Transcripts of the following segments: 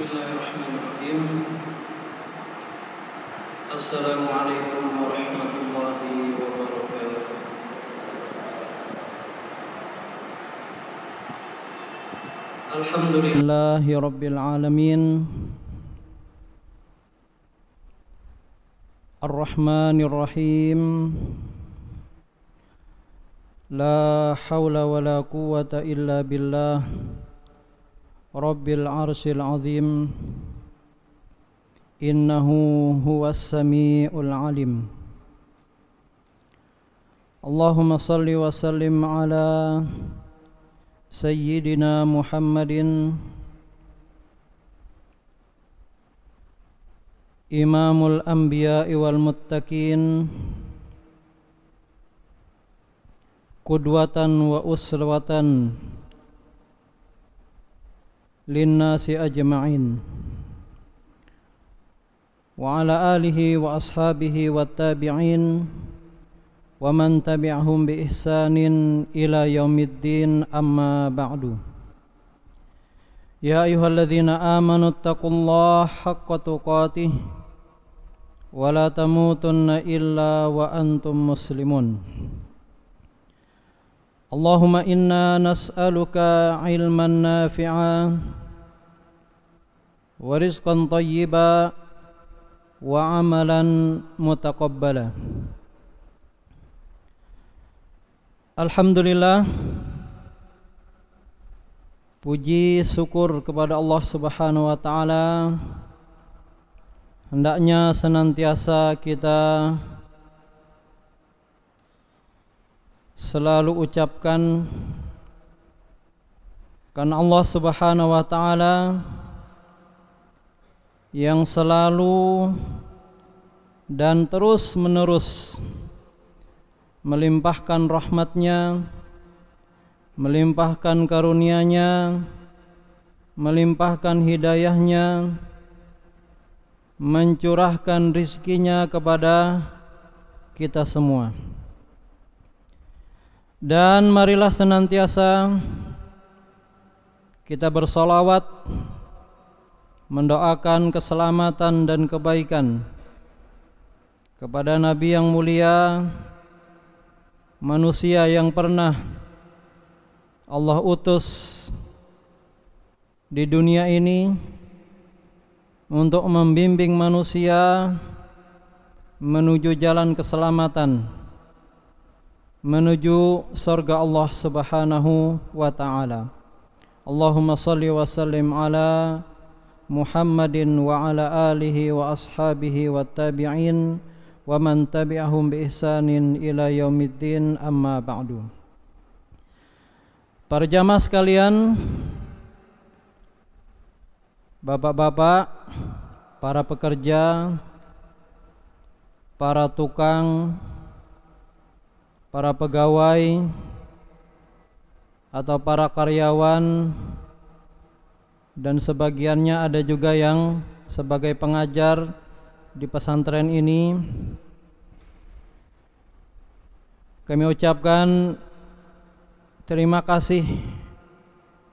Bismillahirrahmanirrahim. Assalamualaikum warahmatullahi wabarakatuh. Alhamdulillahi rabbil alamin. Ar-Rahmanir Rahim. La haula wala quwwata illa billah. Rabbil arsyil azim. Innahu huwas sami'ul alim. Allahumma salli wa sallim ala Sayyidina Muhammadin Imamul anbiya'i wal muttaqin, qudwatan wa uswatan linnasi ajma'in, wa ala alihi wa ashabihi wa tabi'in wa man tabi'ahum bi ihsanin ila yaumiddin, amma ba'du. Ya ayyuhalladzina amanu taqullaha haqqa tuqatih wa la tamutunna illa wa antum muslimun. Allahumma inna nas'aluka ilman nafi'a wa rizqan tayyiba wa amalan mutaqabbala. Alhamdulillah, puji syukur kepada Allah Subhanahu wa taala hendaknya senantiasa kita selalu ucapkan, karena Allah Subhanahu wa taala yang selalu dan terus menerus melimpahkan rahmatnya, melimpahkan karunia-Nya, melimpahkan hidayahnya, mencurahkan rizkinya kepada kita semua. Dan marilah senantiasa kita bersolawat, mendoakan keselamatan dan kebaikan kepada Nabi yang mulia, manusia yang pernah Allah utus di dunia ini untuk membimbing manusia menuju jalan keselamatan, menuju surga Allah Subhanahu wa ta'ala. Allahumma salli wa sallim ala Muhammadin wa ala alihi wa ashabihi wa tabi'in wa man tabi'ahum bi ihsanin ila yaumiddin, amma ba'du. Para jamaah sekalian, bapak-bapak, para pekerja, para tukang, para pegawai atau para karyawan, dan sebagiannya ada juga yang sebagai pengajar di pesantren ini, kami ucapkan terima kasih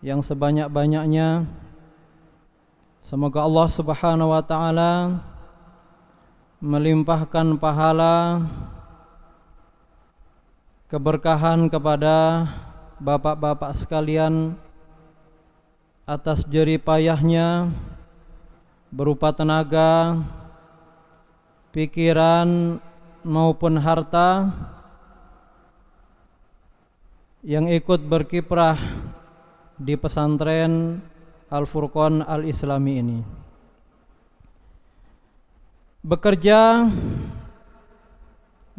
yang sebanyak-banyaknya. Semoga Allah Subhanahu wa ta'ala melimpahkan pahala, keberkahan kepada bapak-bapak sekalian atas jerih payahnya berupa tenaga, pikiran maupun harta yang ikut berkiprah di pesantren Al-Furqan Al-Islami ini. Bekerja,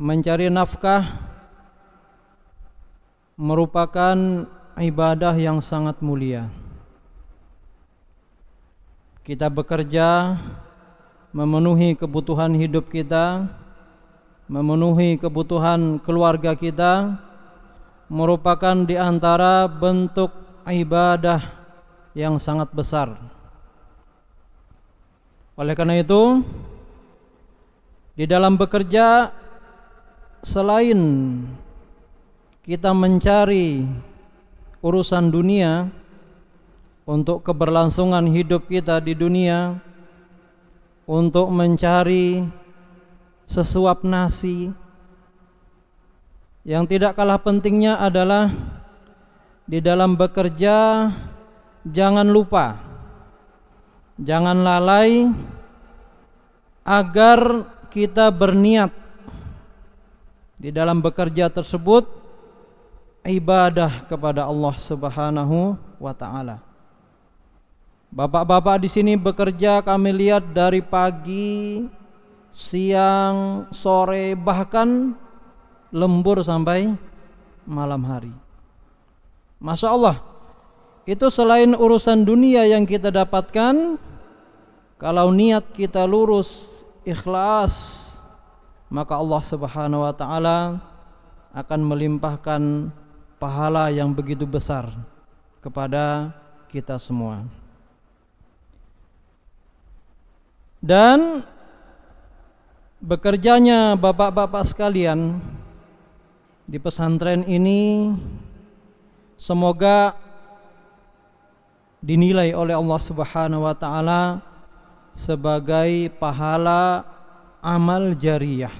mencari nafkah merupakan ibadah yang sangat mulia. Kita bekerja memenuhi kebutuhan hidup kita, memenuhi kebutuhan keluarga kita, merupakan di antara bentuk ibadah yang sangat besar. Oleh karena itu, di dalam bekerja, selain kita mencari urusan dunia, untuk keberlangsungan hidup kita di dunia, untuk mencari sesuap nasi. Yang tidak kalah pentingnya adalah di dalam bekerja jangan lupa, jangan lalai agar kita berniat di dalam bekerja tersebut ibadah kepada Allah Subhanahu wa taala. Bapak-bapak di sini bekerja, kami lihat dari pagi, siang, sore, bahkan lembur sampai malam hari. Masya Allah, itu selain urusan dunia yang kita dapatkan, kalau niat kita lurus, ikhlas, maka Allah Subhanahu wa taala akan melimpahkan pahala yang begitu besar kepada kita semua. Dan bekerjanya bapak-bapak sekalian di pesantren ini semoga dinilai oleh Allah Subhanahu wa taala sebagai pahala amal jariyah.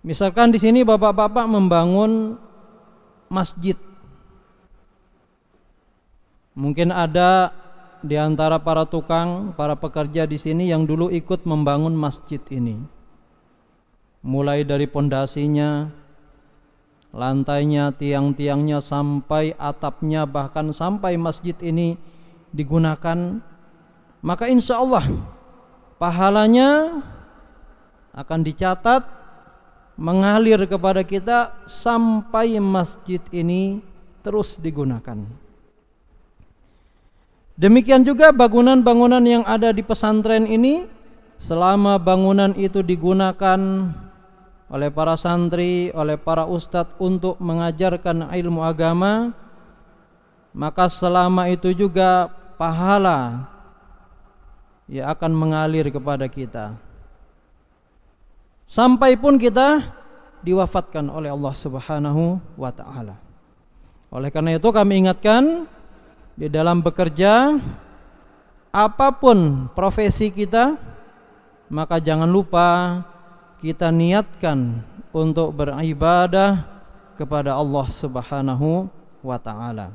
Misalkan di sini bapak-bapak membangun masjid. Mungkin ada di antara para tukang, para pekerja di sini yang dulu ikut membangun masjid ini. Mulai dari pondasinya, lantainya, tiang-tiangnya, sampai atapnya, bahkan sampai masjid ini digunakan, maka insya Allah pahalanya akan dicatat mengalir kepada kita sampai masjid ini terus digunakan. Demikian juga bangunan-bangunan yang ada di pesantren ini, selama bangunan itu digunakan oleh para santri, oleh para ustadz untuk mengajarkan ilmu agama, maka selama itu juga pahala ya akan mengalir kepada kita. Sampai pun kita diwafatkan oleh Allah Subhanahu wa taala. Oleh karena itu kami ingatkan, di dalam bekerja, apapun profesi kita, maka jangan lupa kita niatkan untuk beribadah kepada Allah Subhanahu wa taala.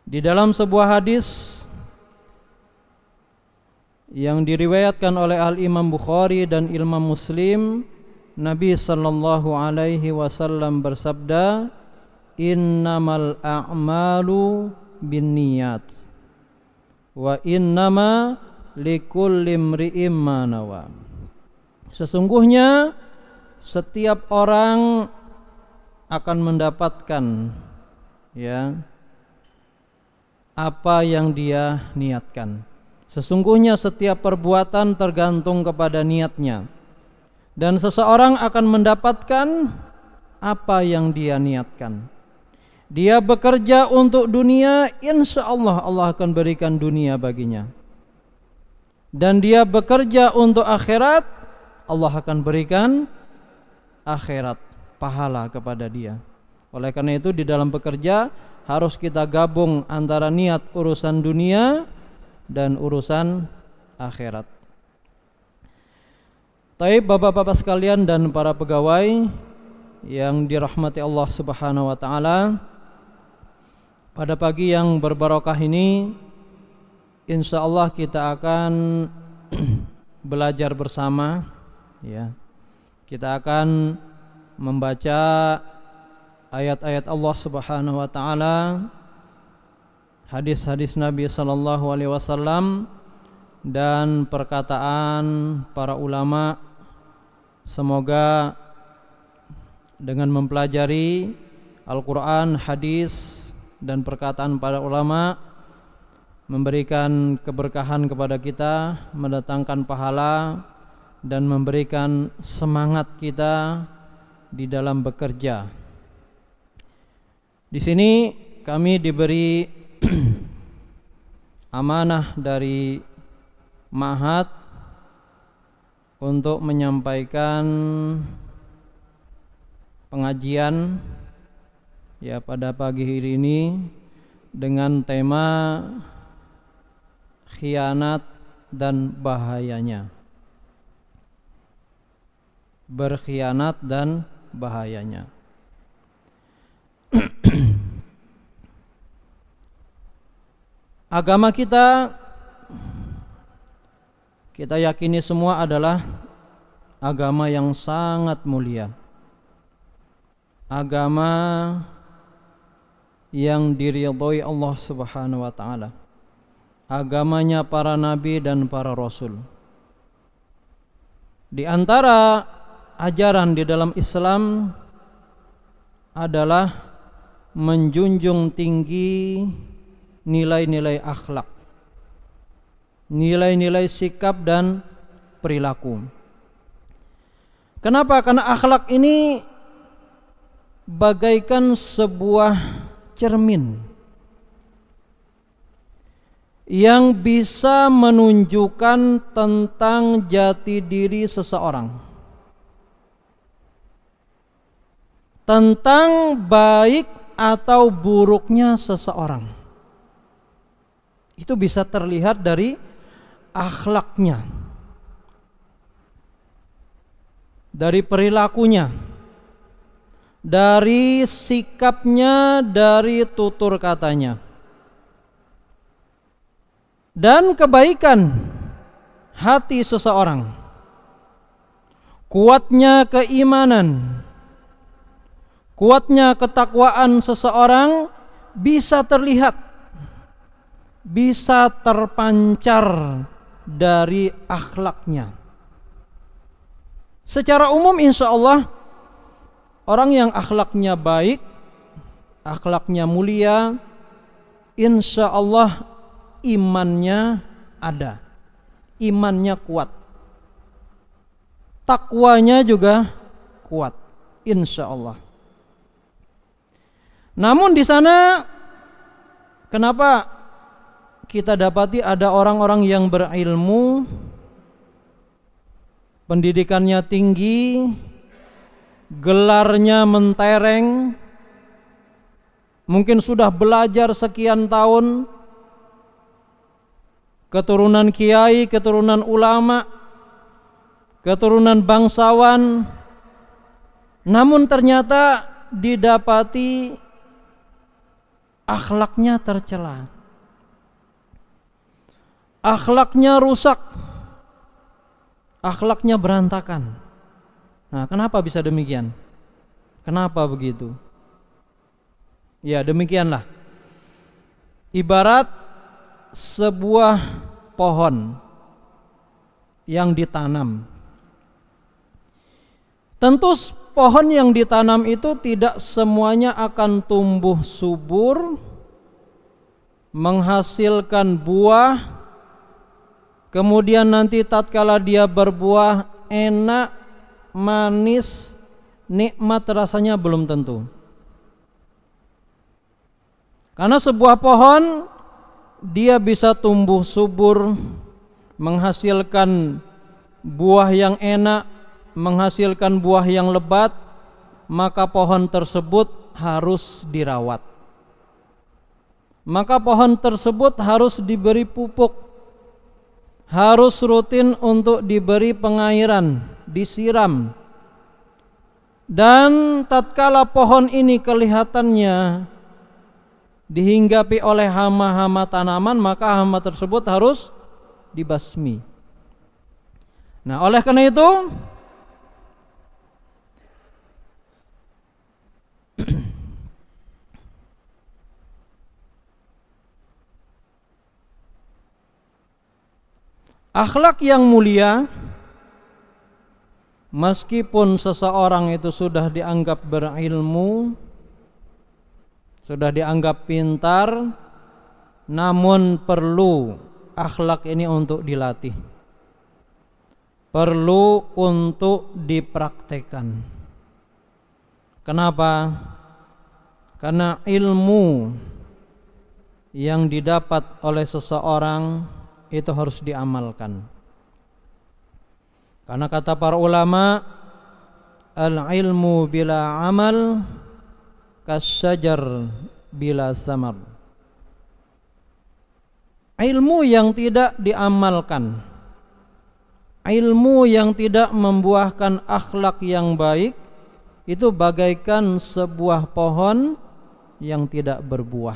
Di dalam sebuah hadis yang diriwayatkan oleh Al-Imam Bukhari dan Imam Muslim, Nabi sallallahu alaihi wasallam bersabda, "Innamal a'malu binniyat wa innama likulli imri'in ma nawa." Sesungguhnya setiap orang akan mendapatkan ya apa yang dia niatkan. Sesungguhnya setiap perbuatan tergantung kepada niatnya, dan seseorang akan mendapatkan apa yang dia niatkan. Dia bekerja untuk dunia, insya Allah Allah akan berikan dunia baginya. Dan dia bekerja untuk akhirat, Allah akan berikan akhirat, pahala kepada dia. Oleh karena itu di dalam bekerja harus kita gabung antara niat urusan dunia dan urusan akhirat. Taib bapak-bapak sekalian dan para pegawai yang dirahmati Allah Subhanahu wa taala, pada pagi yang berbarokah ini insya Allah kita akan belajar bersama ya. Kita akan membaca ayat-ayat Allah Subhanahu wa taala, hadis-hadis Nabi sallallahu alaihi wasallam, dan perkataan para ulama. Semoga dengan mempelajari Al-Quran, hadis, dan perkataan para ulama memberikan keberkahan kepada kita, mendatangkan pahala, dan memberikan semangat kita di dalam bekerja. Di sini kami diberi amanah dari Ma'had untuk menyampaikan pengajian ya pada pagi hari ini dengan tema khianat dan bahayanya. Berkhianat dan bahayanya. Agama kita yakini semua adalah agama yang sangat mulia. Agama yang diridhoi Allah Subhanahu wa taala. Agamanya para nabi dan para rasul. Di antara ajaran di dalam Islam adalah menjunjung tinggi nilai-nilai akhlak, nilai-nilai sikap dan perilaku. Kenapa? Karena akhlak ini bagaikan sebuah cermin yang bisa menunjukkan tentang jati diri seseorang, tentang baik atau buruknya seseorang. Itu bisa terlihat dari akhlaknya, dari perilakunya, dari sikapnya, dari tutur katanya. Dan kebaikan hati seseorang, kuatnya keimanan, kuatnya ketakwaan seseorang bisa terlihat, bisa terpancar dari akhlaknya. Secara umum insya Allah orang yang akhlaknya baik, akhlaknya mulia, insya Allah imannya ada, imannya kuat, takwanya juga kuat, insya Allah. Namun di sana kenapa kita dapati ada orang-orang yang berilmu, pendidikannya tinggi, gelarnya mentereng, mungkin sudah belajar sekian tahun, keturunan kiai, keturunan ulama, keturunan bangsawan, namun ternyata didapati akhlaknya tercela, akhlaknya rusak, akhlaknya berantakan. Nah, kenapa bisa demikian? Kenapa begitu? Ya, demikianlah. Ibarat sebuah pohon yang ditanam. Tentu pohon yang ditanam itu tidak semuanya akan tumbuh subur, menghasilkan buah, kemudian nanti tatkala dia berbuah enak, manis, nikmat rasanya, belum tentu. Karena sebuah pohon dia bisa tumbuh subur, menghasilkan buah yang enak, menghasilkan buah yang lebat, maka pohon tersebut harus dirawat. Maka pohon tersebut harus diberi pupuk, harus rutin untuk diberi pengairan, disiram. Dan tatkala pohon ini kelihatannya dihinggapi oleh hama-hama tanaman, maka hama tersebut harus dibasmi. Nah, oleh karena itu akhlak yang mulia, meskipun seseorang itu sudah dianggap berilmu, sudah dianggap pintar, namun perlu akhlak ini untuk dilatih, perlu untuk dipraktekkan. Kenapa? Karena ilmu yang didapat oleh seseorang itu harus diamalkan. Karena kata para ulama, al-ilmu bila amal kasyajar bila samar. ilmu yang tidak diamalkan, ilmu yang tidak membuahkan akhlak yang baik, itu bagaikan sebuah pohon yang tidak berbuah.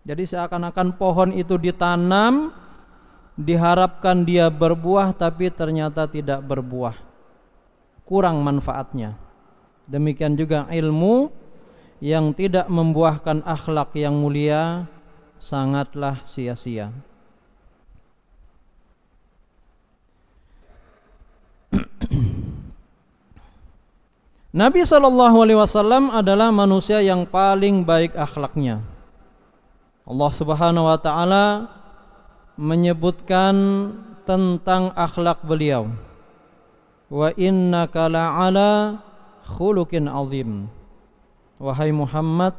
Jadi seakan-akan pohon itu ditanam, diharapkan dia berbuah, tapi ternyata tidak berbuah, kurang manfaatnya. Demikian juga ilmu yang tidak membuahkan akhlak yang mulia, sangatlah sia-sia. Nabi SAW adalah manusia yang paling baik akhlaknya. Allah Subhanahu wa ta'ala menyebutkan tentang akhlak beliau, wa innaka la'ala khuluqin azim. Wahai Muhammad,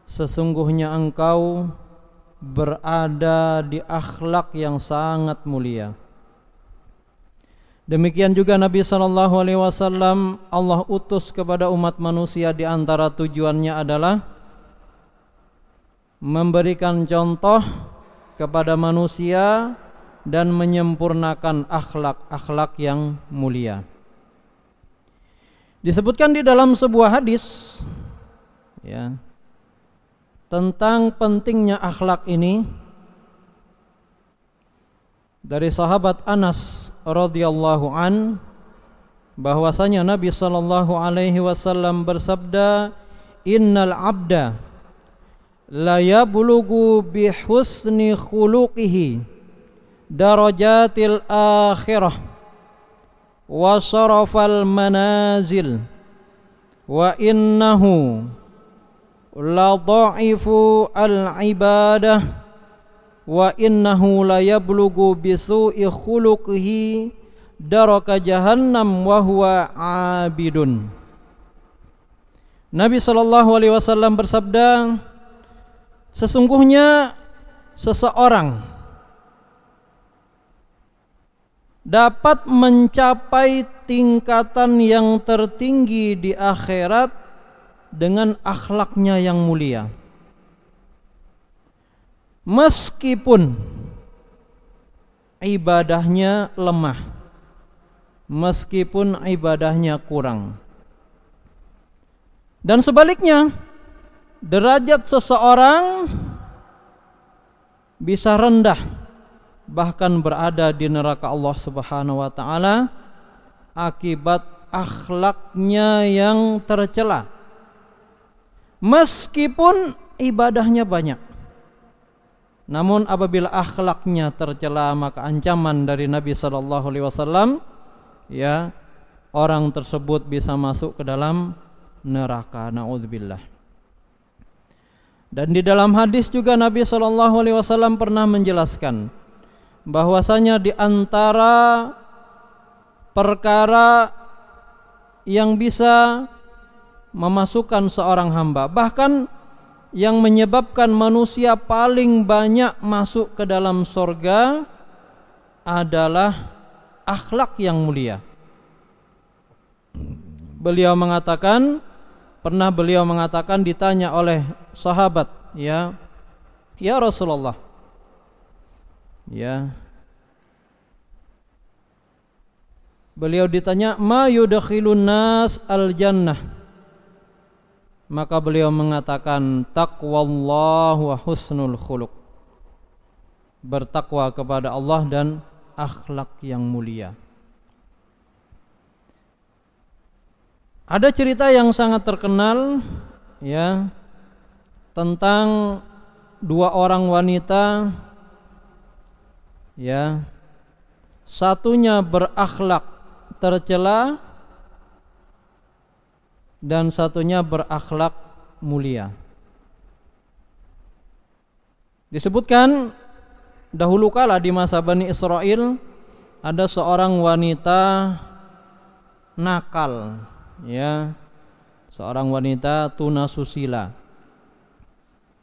sesungguhnya engkau berada di akhlak yang sangat mulia. Demikian juga Nabi SAW Allah utus kepada umat manusia, di antara tujuannya adalah memberikan contoh kepada manusia dan menyempurnakan akhlak-akhlak yang mulia. Disebutkan di dalam sebuah hadis ya, tentang pentingnya akhlak ini dari sahabat Anas radhiyallahu an, bahwasanya Nabi sallallahu alaihi wasallam bersabda, innal abda la yablughu bi husni khuluqihi darajatil akhirah wa syarafal manazil wa innahu la dha'ifu al ibadah wa innahu la yablughu bi su'i khuluqihi daraka jahannam wa huwa abidun. Nabi sallallahu alaihi wasallam bersabda, sesungguhnya seseorang dapat mencapai tingkatan yang tertinggi di akhirat dengan akhlaknya yang mulia, meskipun ibadahnya lemah, meskipun ibadahnya kurang. Dan sebaliknya, derajat seseorang bisa rendah, bahkan berada di neraka Allah Subhanahu wa ta'ala akibat akhlaknya yang tercela, meskipun ibadahnya banyak. Namun apabila akhlaknya tercela, maka ancaman dari Nabi SAW, ya, orang tersebut bisa masuk ke dalam neraka. Na'udzubillah. Dan di dalam hadis juga Nabi SAW pernah menjelaskan bahwasanya di antara perkara yang bisa memasukkan seorang hamba, bahkan yang menyebabkan manusia paling banyak masuk ke dalam surga, adalah akhlak yang mulia. Beliau mengatakan ditanya oleh sahabat, ya Rasulullah, ya, beliau ditanya, ma yudkhilun nas al jannah. Maka beliau mengatakan, taqwallah wa husnul khuluq, bertakwa kepada Allah dan akhlak yang mulia. Ada cerita yang sangat terkenal, ya, tentang dua orang wanita, ya, satunya berakhlak tercela dan satunya berakhlak mulia. Disebutkan dahulu kala di masa Bani Israel ada seorang wanita nakal, ya, seorang wanita tunasusila.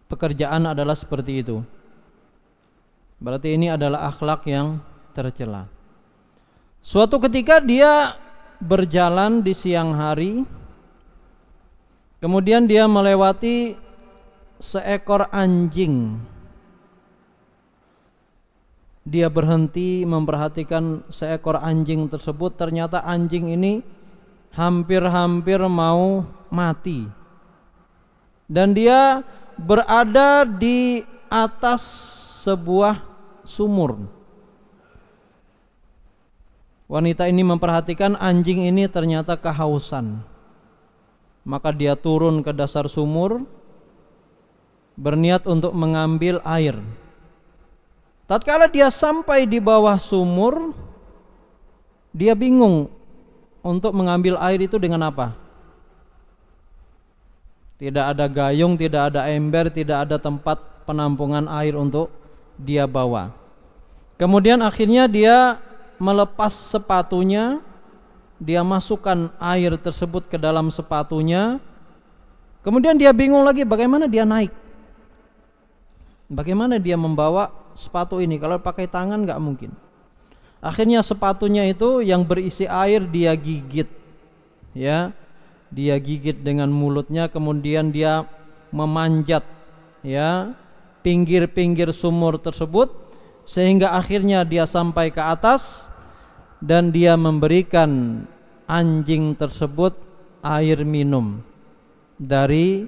Pekerjaan adalah seperti itu. Berarti ini adalah akhlak yang tercela. Suatu ketika dia berjalan di siang hari, kemudian dia melewati seekor anjing dia berhenti memperhatikan seekor anjing tersebut. Ternyata anjing ini hampir-hampir mau mati. Dan dia berada di atas sebuah sumur. Wanita ini memperhatikan anjing ini ternyata kehausan. Maka dia turun ke dasar sumur, berniat untuk mengambil air. Tatkala dia sampai di bawah sumur, dia bingung untuk mengambil air itu dengan apa. Tidak ada gayung, tidak ada ember, tidak ada tempat penampungan air untuk dia bawa. Kemudian akhirnya dia melepas sepatunya, dia masukkan air tersebut ke dalam sepatunya. Kemudian dia bingung lagi bagaimana dia naik. Bagaimana dia membawa sepatu ini, kalau pakai tangan nggak mungkin. Akhirnya sepatunya itu yang berisi air dia gigit, ya, dia gigit dengan mulutnya. Kemudian dia memanjat, ya, pinggir-pinggir sumur tersebut, sehingga akhirnya dia sampai ke atas dan dia memberikan anjing tersebut air minum dari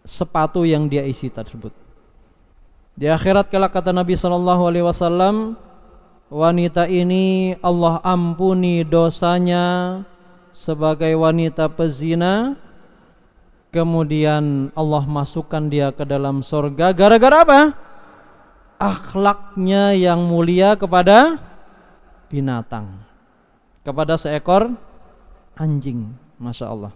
sepatu yang dia isi tersebut. Di akhirat kelak kata Nabi SAW, wanita ini Allah ampuni dosanya sebagai wanita pezina, kemudian Allah masukkan dia ke dalam surga. Gara-gara apa? Akhlaknya yang mulia kepada binatang, kepada seekor anjing. Masya Allah.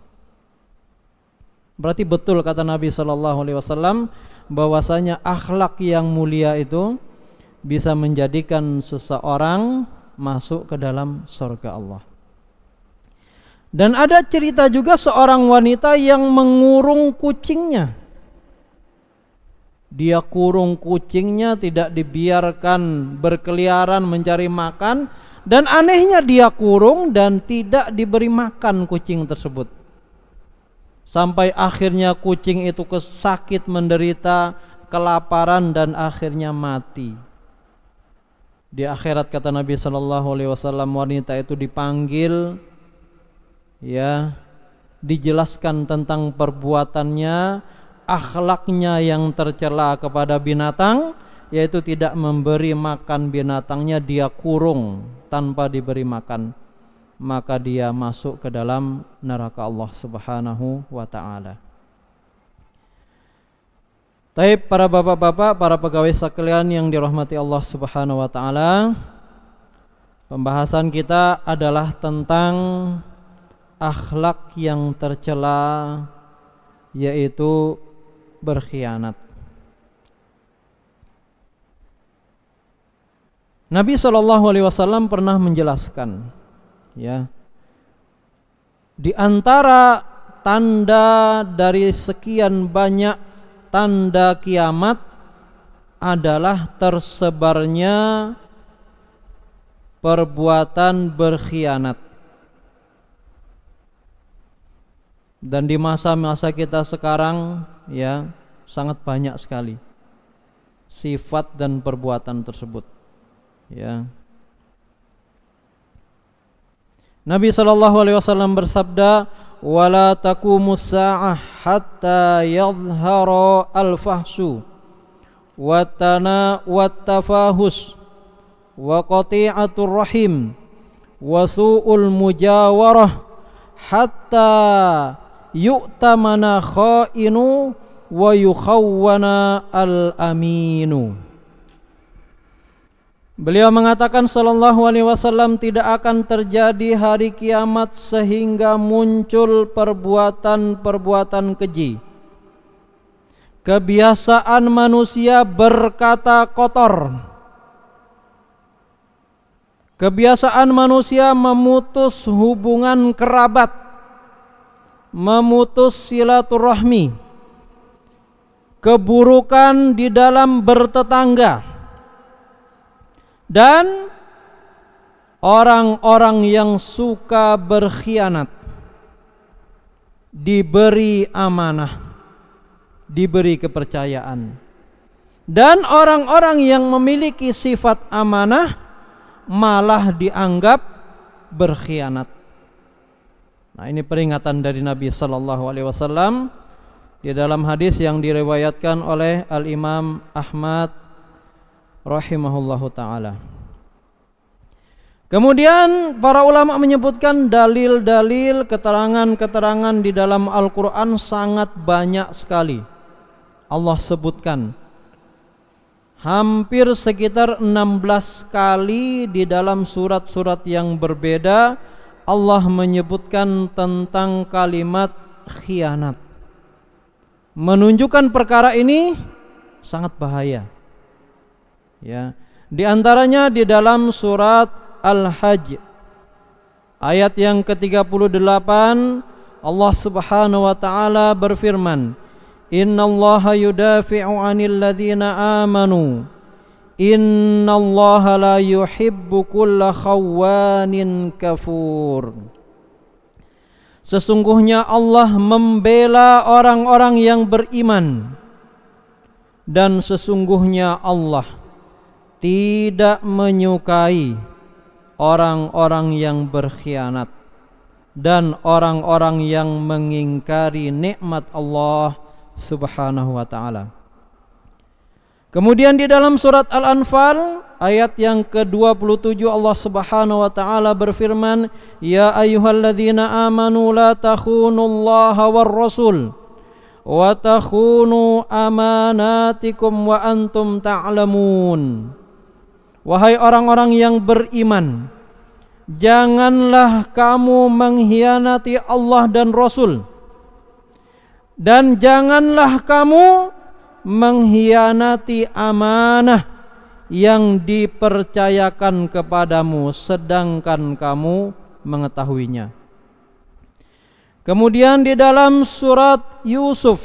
Berarti betul kata Nabi SAW bahwasanya akhlak yang mulia itu bisa menjadikan seseorang masuk ke dalam surga Allah. Dan ada cerita juga seorang wanita yang mengurung kucingnya. Dia kurung kucingnya, tidak dibiarkan berkeliaran mencari makan. Dan anehnya dia kurung dan tidak diberi makan kucing tersebut. Sampai akhirnya kucing itu sakit, menderita, kelaparan dan akhirnya mati. Di akhirat kata Nabi SAW, wanita itu dipanggil, ya, dijelaskan tentang perbuatannya, akhlaknya yang tercela kepada binatang, yaitu tidak memberi makan binatangnya, dia kurung tanpa diberi makan, maka dia masuk ke dalam neraka Allah Subhanahu wa ta'ala. Taib, para bapak-bapak, para pegawai sekalian yang dirahmati Allah Subhanahu wa ta'ala, pembahasan kita adalah tentang akhlak yang tercela, yaitu berkhianat. Nabi SAW pernah menjelaskan, ya, di antara tanda dari sekian banyak tanda kiamat adalah tersebarnya perbuatan berkhianat. Dan di masa-masa kita sekarang, ya, sangat banyak sekali sifat dan perbuatan tersebut, ya. Nabi SAW bersabda, wala taqumus sa'ah hatta yadhhara al-fahshu wa tafahus wa qati'atur rahim wa su'ul mujawarah hatta yu'tamana kha'inu wa yukhawwana al-aminu. Beliau mengatakan SAW, tidak akan terjadi hari kiamat sehingga muncul perbuatan-perbuatan keji. Kebiasaan manusia berkata kotor. Kebiasaan manusia memutus hubungan kerabat, memutus silaturahmi, keburukan di dalam bertetangga, dan orang-orang yang suka berkhianat, diberi amanah, diberi kepercayaan, Dan orang-orang yang memiliki sifat amanah malah dianggap berkhianat. Nah, ini peringatan dari Nabi sallallahu alaihi wasallam di dalam hadis yang diriwayatkan oleh Al-Imam Ahmad rahimahullahu taala. Kemudian para ulama menyebutkan dalil-dalil, keterangan-keterangan di dalam Al-Qur'an sangat banyak sekali. Allah sebutkan hampir sekitar 16 kali di dalam surat-surat yang berbeda Allah menyebutkan tentang kalimat khianat. Menunjukkan perkara ini sangat bahaya. Ya, di antaranya di dalam surat Al-Hajj ayat yang ke-38 Allah Subhanahu wa taala berfirman, "Innallaha yudafi'u 'anil ladzina amanu. Innallaha la yuhibbu kulla khawanin kafur." Sesungguhnya Allah membela orang-orang yang beriman, dan sesungguhnya Allah tidak menyukai orang-orang yang berkhianat dan orang-orang yang mengingkari nikmat Allah Subhanahu wa ta'ala. Kemudian di dalam surat Al-Anfal ayat yang ke-27 Allah Subhanahu wa ta'ala berfirman, "Ya ayyuhalladzina amanu la takhunullaha war rasul wa takhunu amanatikum wa antum ta'lamun." Wahai orang-orang yang beriman, janganlah kamu mengkhianati Allah dan Rasul, dan janganlah kamu mengkhianati amanah yang dipercayakan kepadamu sedangkan kamu mengetahuinya. Kemudian di dalam surat Yusuf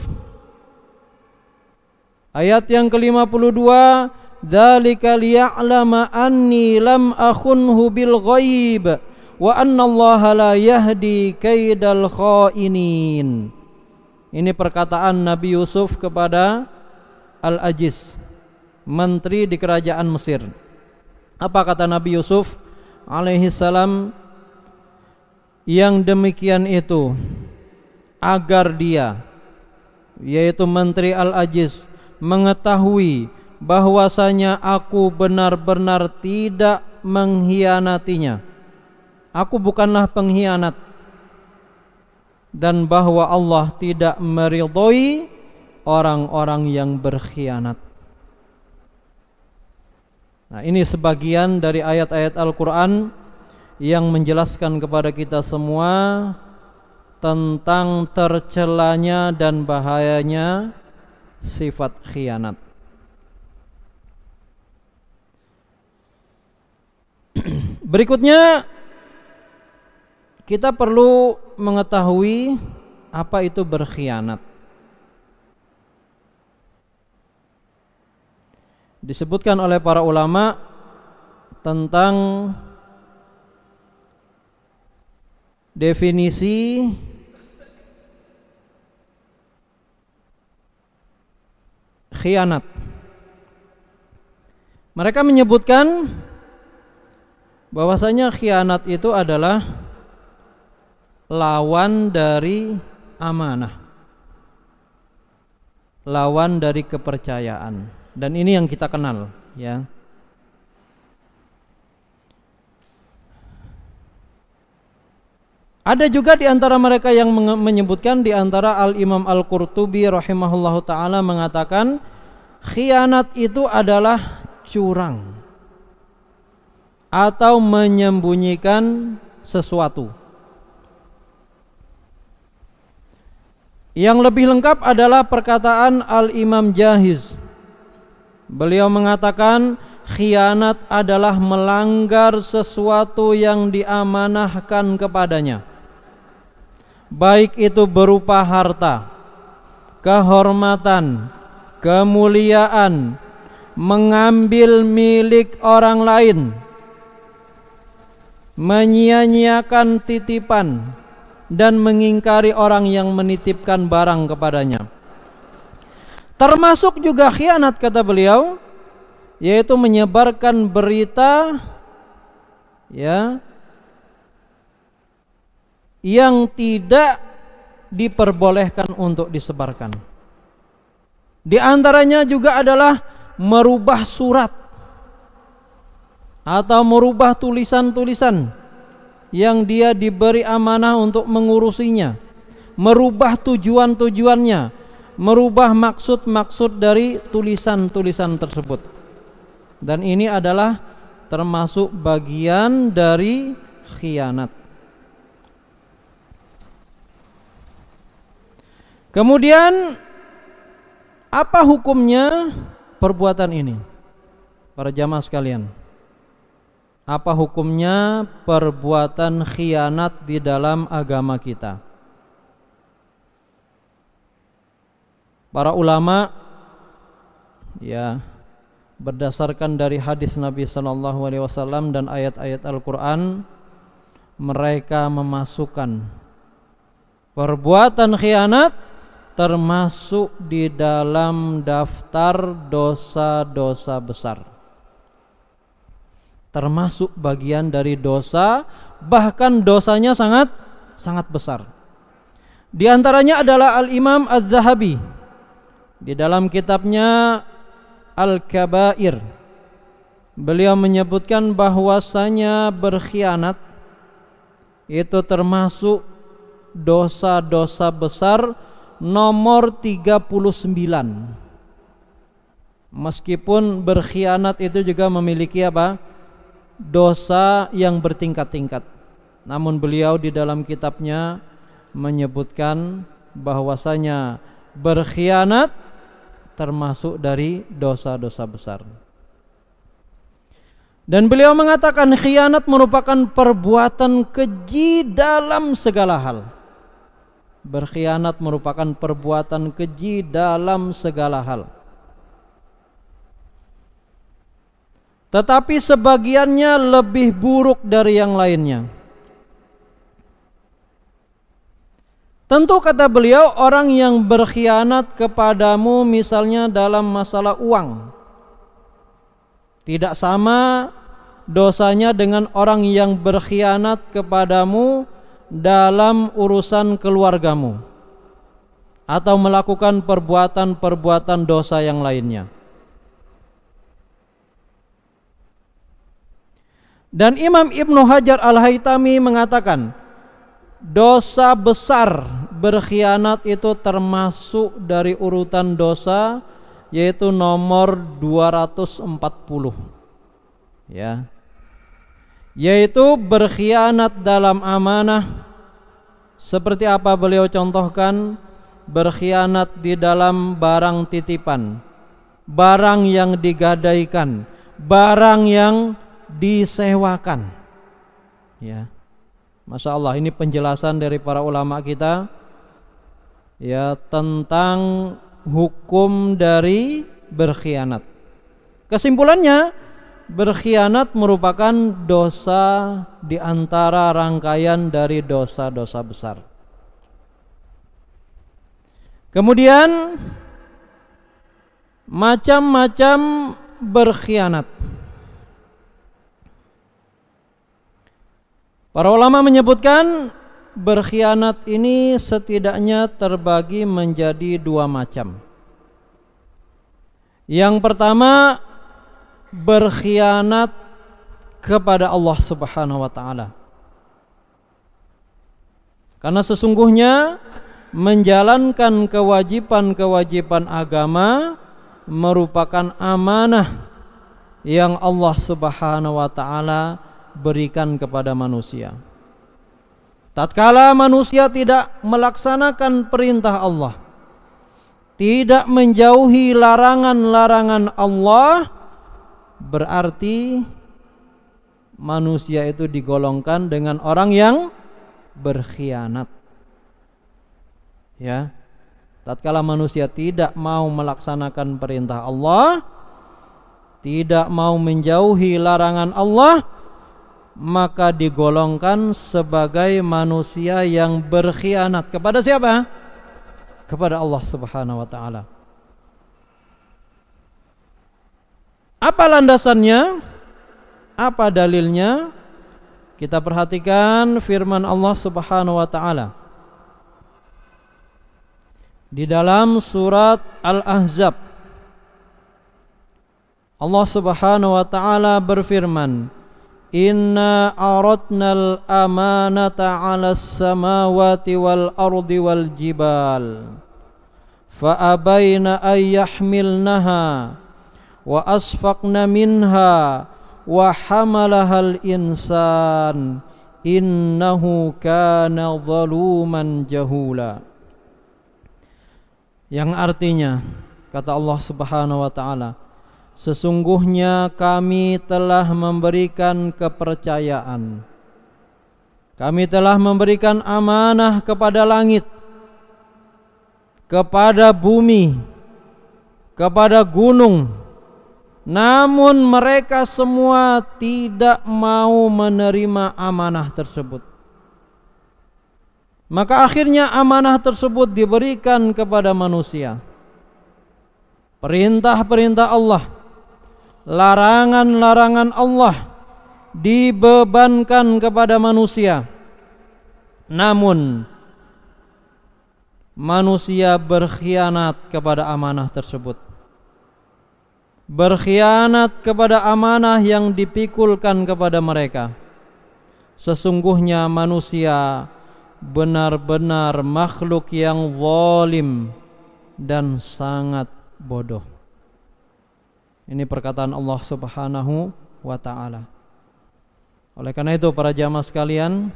ayat yang ke-52, "Dzalika liya'lama anni lam akhunhu bil ghaib wa anna Allaha la yahdi kaidal khainin." Ini perkataan Nabi Yusuf kepada Al-Aziz, menteri di kerajaan Mesir. Apa kata Nabi Yusuf alaihi salam? Yang demikian itu agar dia, yaitu menteri Al-Aziz, mengetahui bahwasanya aku benar-benar tidak mengkhianatinya. Aku bukanlah pengkhianat, dan bahwa Allah tidak meridhoi orang-orang yang berkhianat. Nah, ini sebagian dari ayat-ayat Al-Quran yang menjelaskan kepada kita semua tentang tercelanya dan bahayanya sifat khianat. Berikutnya kita perlu mengetahui apa itu berkhianat. Disebutkan oleh para ulama tentang definisi khianat. Mereka menyebutkan bahwasanya khianat itu adalah lawan dari amanah, lawan dari kepercayaan. Dan ini yang kita kenal, ya. Ada juga di antara mereka yang menyebutkan, di antara Al-Imam Al-Qurtubi rahimahullahu taala mengatakan khianat itu adalah curang atau menyembunyikan sesuatu. Yang lebih lengkap adalah perkataan Al-Imam Jahiz. Beliau mengatakan khianat adalah melanggar sesuatu yang diamanahkan kepadanya, baik itu berupa harta, kehormatan, kemuliaan, mengambil milik orang lain, menyia-nyiakan titipan, dan mengingkari orang yang menitipkan barang kepadanya. Termasuk juga khianat, kata beliau, yaitu menyebarkan berita ya yang tidak diperbolehkan untuk disebarkan. Di antaranya juga adalah merubah surat atau merubah tulisan-tulisan yang dia diberi amanah untuk mengurusinya, merubah tujuan-tujuannya, merubah maksud-maksud dari tulisan-tulisan tersebut. Dan ini adalah termasuk bagian dari khianat. Kemudian apa hukumnya perbuatan ini? Para jamaah sekalian, apa hukumnya perbuatan khianat di dalam agama kita? Para ulama ya, berdasarkan dari hadis Nabi sallallahu alaihi wasallam dan ayat-ayat Al-Qur'an, mereka memasukkan perbuatan khianat termasuk di dalam daftar dosa-dosa besar. Termasuk bagian dari dosa, bahkan dosanya sangat besar. Di antaranya adalah Al-Imam Az-Zahabi di dalam kitabnya Al-Kabair. Beliau menyebutkan bahwasanya berkhianat itu termasuk dosa-dosa besar nomor 39. Meskipun berkhianat itu juga memiliki apa? Dosa yang bertingkat-tingkat. Namun beliau di dalam kitabnya menyebutkan bahwasanya berkhianat termasuk dari dosa-dosa besar. Dan beliau mengatakan khianat merupakan perbuatan keji dalam segala hal. Berkhianat merupakan perbuatan keji dalam segala hal. Tetapi sebagiannya lebih buruk dari yang lainnya. Tentu, kata beliau, orang yang berkhianat kepadamu misalnya dalam masalah uang, tidak sama dosanya dengan orang yang berkhianat kepadamu dalam urusan keluargamu atau melakukan perbuatan-perbuatan dosa yang lainnya. Dan Imam Ibnu Hajar Al-Haytami mengatakan, dosa besar berkhianat itu termasuk dari urutan dosa, yaitu nomor 240. Ya. Yaitu berkhianat dalam amanah. Seperti apa beliau contohkan? Berkhianat di dalam barang titipan, barang yang digadaikan, barang yang disewakan. Ya, Masya Allah, ini penjelasan dari para ulama kita ya tentang hukum dari berkhianat. Kesimpulannya, berkhianat merupakan dosa di antara rangkaian dari dosa-dosa besar. Kemudian macam-macam berkhianat. Para ulama menyebutkan berkhianat ini setidaknya terbagi menjadi dua macam. Yang pertama, berkhianat kepada Allah Subhanahu wa taala. Karena sesungguhnya menjalankan kewajiban-kewajiban agama merupakan amanah yang Allah Subhanahu wa taala berikan kepada manusia. Tatkala manusia tidak melaksanakan perintah Allah, tidak menjauhi larangan-larangan Allah, berarti manusia itu digolongkan dengan orang yang berkhianat. Ya. Tatkala manusia tidak mau melaksanakan perintah Allah, tidak mau menjauhi larangan Allah, maka digolongkan sebagai manusia yang berkhianat kepada siapa? Kepada Allah Subhanahu wa taala. Apa landasannya? Apa dalilnya? Kita perhatikan firman Allah Subhanahu wa taala di dalam surat Al-Ahzab. Allah Subhanahu wa taala berfirman, "Inna aradnal amanata 'alas samawati wal ardi wal jibal fa abaina ay yahmilnaha wa asfaqna minha wa hamalahal insan innahu kana zaluman jahula." Yang artinya, kata Allah Subhanahu wa taala, sesungguhnya kami telah memberikan kepercayaan, kami telah memberikan amanah kepada langit, kepada bumi, kepada gunung, namun mereka semua tidak mau menerima amanah tersebut. Maka akhirnya amanah tersebut diberikan kepada manusia. Perintah-perintah Allah, larangan-larangan Allah dibebankan kepada manusia. Namun manusia berkhianat kepada amanah tersebut, berkhianat kepada amanah yang dipikulkan kepada mereka. Sesungguhnya manusia benar-benar makhluk yang zalim dan sangat bodoh. Ini perkataan Allah Subhanahu wa taala. Oleh karena itu para jamaah sekalian,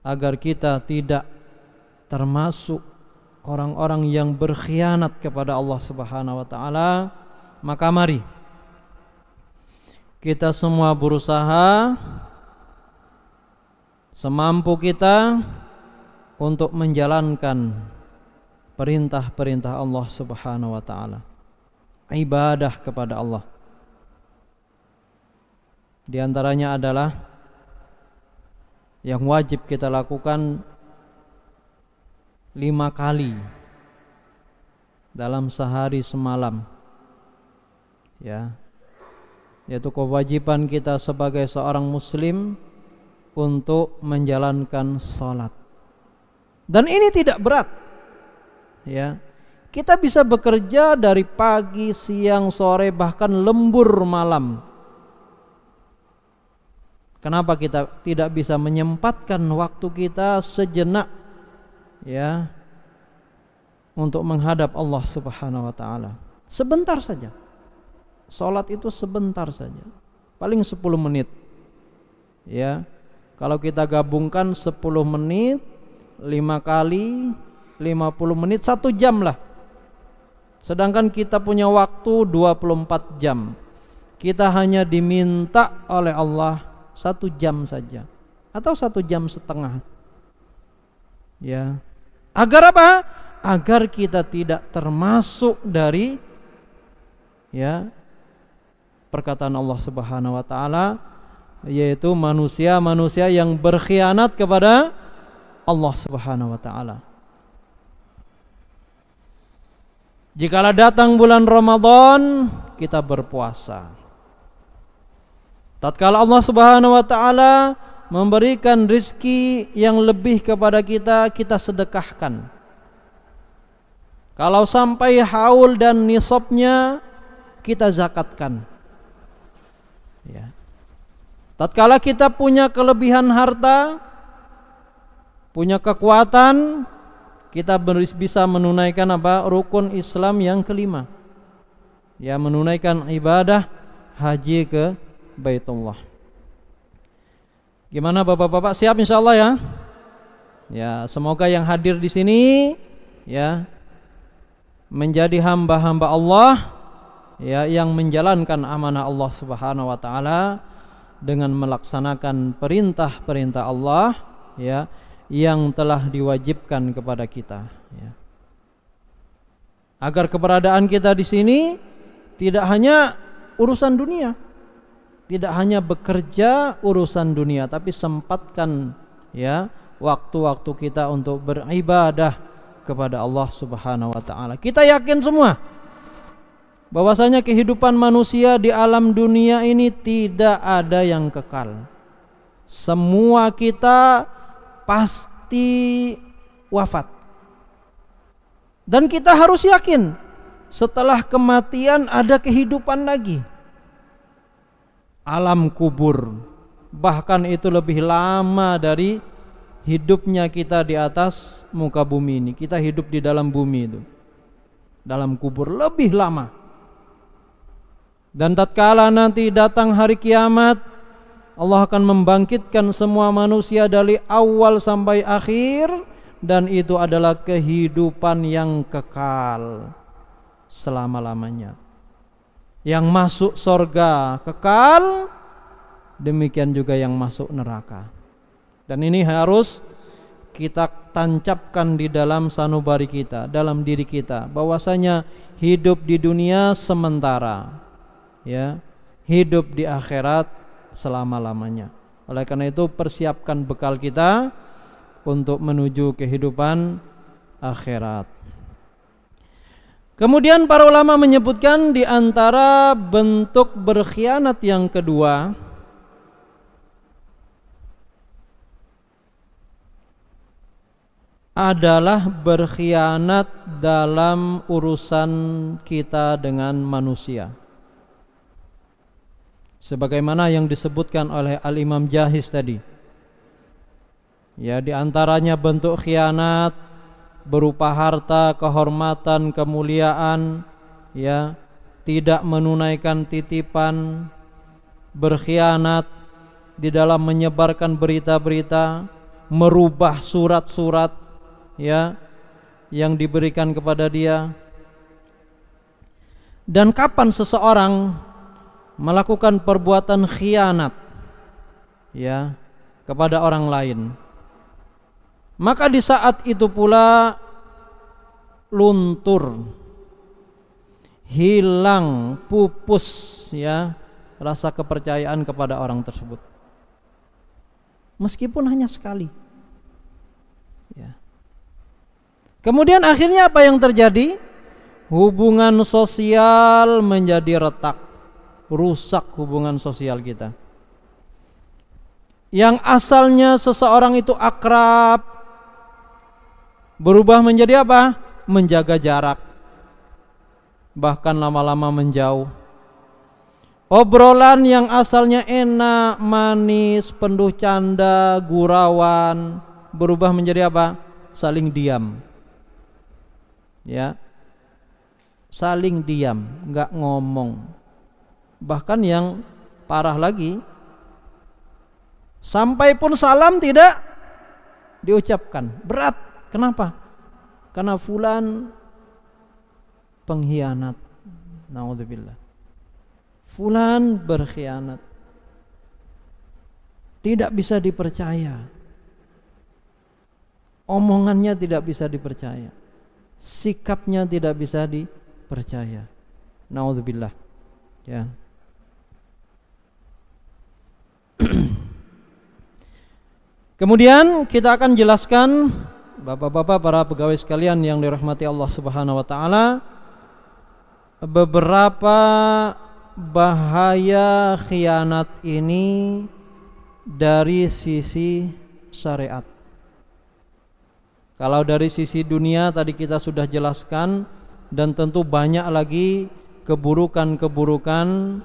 agar kita tidak termasuk orang-orang yang berkhianat kepada Allah Subhanahu wa taala, maka mari kita semua berusaha semampu kita untuk menjalankan perintah-perintah Allah Subhanahu wa taala, ibadah kepada Allah. Di antaranya adalah yang wajib kita lakukan 5 kali dalam sehari semalam, ya, yaitu kewajiban kita sebagai seorang muslim untuk menjalankan salat. Dan ini tidak berat, ya. Kita bisa bekerja dari pagi, siang, sore, bahkan lembur malam. Kenapa kita tidak bisa menyempatkan waktu kita sejenak, ya, untuk menghadap Allah Subhanahu wa taala? Sebentar saja. Salat itu sebentar saja. Paling 10 menit. Ya. Kalau kita gabungkan 10 menit 5 kali 50 menit 1 jam lah. Sedangkan kita punya waktu 24 jam. Kita hanya diminta oleh Allah 1 jam saja, atau 1 jam setengah. Ya. Agar apa? Agar kita tidak termasuk dari, ya, perkataan Allah Subhanahu wa taala, yaitu manusia-manusia yang berkhianat kepada Allah Subhanahu wa taala. Jikalau datang bulan Ramadan, kita berpuasa. Tatkala Allah Subhanahu wa taala memberikan rizki yang lebih kepada kita, kita sedekahkan. Kalau sampai haul dan nisabnya, kita zakatkan. Ya. Tatkala kita punya kelebihan harta, punya kekuatan, kita bisa menunaikan apa? Rukun Islam yang kelima. Ya, menunaikan ibadah haji ke Baitullah. Gimana Bapak-bapak, siap insyaallah ya? Ya, semoga yang hadir di sini, ya, menjadi hamba-hamba Allah, ya, yang menjalankan amanah Allah Subhanahu wa taala dengan melaksanakan perintah-perintah Allah, ya, yang telah diwajibkan kepada kita, ya. Agar keberadaan kita di sini tidak hanya urusan dunia, tidak hanya bekerja urusan dunia, tapi sempatkan, ya, waktu-waktu kita untuk beribadah kepada Allah Subhanahu wa taala. Kita yakin semua bahwasanya kehidupan manusia di alam dunia ini tidak ada yang kekal. Semua kita pasti wafat. Dan kita harus yakin setelah kematian ada kehidupan lagi. Alam kubur, bahkan itu lebih lama dari hidupnya kita di atas muka bumi ini. Kita hidup di dalam bumi itu, dalam kubur lebih lama. Dan tatkala nanti datang hari kiamat, Allah akan membangkitkan semua manusia dari awal sampai akhir, dan itu adalah kehidupan yang kekal selama-lamanya. Yang masuk surga kekal, demikian juga yang masuk neraka. Dan ini harus kita tancapkan di dalam sanubari kita, dalam diri kita, bahwasanya hidup di dunia sementara, ya, hidup di akhirat selama-lamanya. Oleh karena itu persiapkan bekal kita untuk menuju kehidupan akhirat. Kemudian para ulama menyebutkan di antara bentuk berkhianat yang kedua adalah berkhianat dalam urusan kita dengan manusia. Sebagaimana yang disebutkan oleh Al-Imam Jahiz tadi. Ya, di antaranya bentuk khianat berupa harta, kehormatan, kemuliaan, ya, tidak menunaikan titipan, berkhianat di dalam menyebarkan berita-berita, merubah surat-surat, ya, yang diberikan kepada dia. Dan kapan seseorang melakukan perbuatan khianat, ya, kepada orang lain, maka di saat itu pula luntur, hilang, pupus, ya, rasa kepercayaan kepada orang tersebut, meskipun hanya sekali, ya. Kemudian akhirnya apa yang terjadi? Hubungan sosial menjadi retak, rusak hubungan sosial kita. Yang asalnya seseorang itu akrab berubah menjadi apa? Menjaga jarak, bahkan lama-lama menjauh. Obrolan yang asalnya enak, manis, penuh canda, gurauan, berubah menjadi apa? Saling diam, ya, saling diam, nggak ngomong. Bahkan yang parah lagi, sampai pun salam tidak diucapkan. Berat. Kenapa? Karena fulan pengkhianat. Naudzubillah. Fulan berkhianat. Tidak bisa dipercaya. Omongannya tidak bisa dipercaya. Sikapnya tidak bisa dipercaya. Naudzubillah. Ya. Kemudian kita akan jelaskan, Bapak-bapak, para pegawai sekalian yang dirahmati Allah Subhanahu wa taala, beberapa bahaya khianat ini dari sisi syariat. Kalau dari sisi dunia tadi kita sudah jelaskan, dan tentu banyak lagi keburukan-keburukan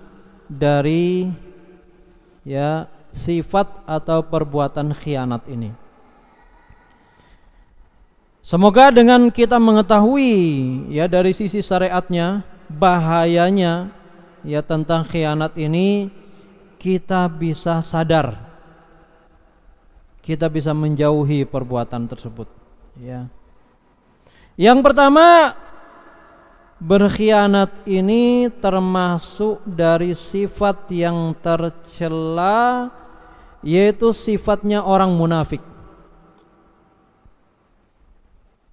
dari, ya, sifat atau perbuatan khianat ini. Semoga dengan kita mengetahui, ya, dari sisi syariatnya bahayanya, ya, tentang khianat ini, kita bisa sadar, kita bisa menjauhi perbuatan tersebut, ya. Yang pertama, berkhianat ini termasuk dari sifat yang tercela, yaitu sifatnya orang munafik.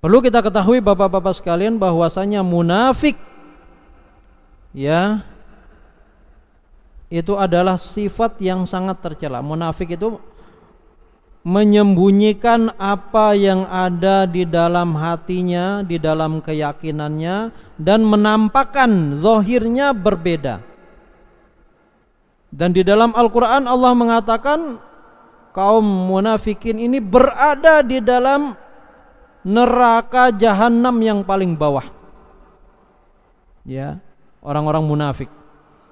Perlu kita ketahui bapak-bapak sekalian bahwasanya munafik, ya, itu adalah sifat yang sangat tercela. Munafik itu menyembunyikan apa yang ada di dalam hatinya, di dalam keyakinannya, dan menampakkan zahirnya berbeda. Dan di dalam Al-Quran Allah mengatakan kaum munafikin ini berada di dalam neraka jahanam yang paling bawah. Ya, orang-orang munafik.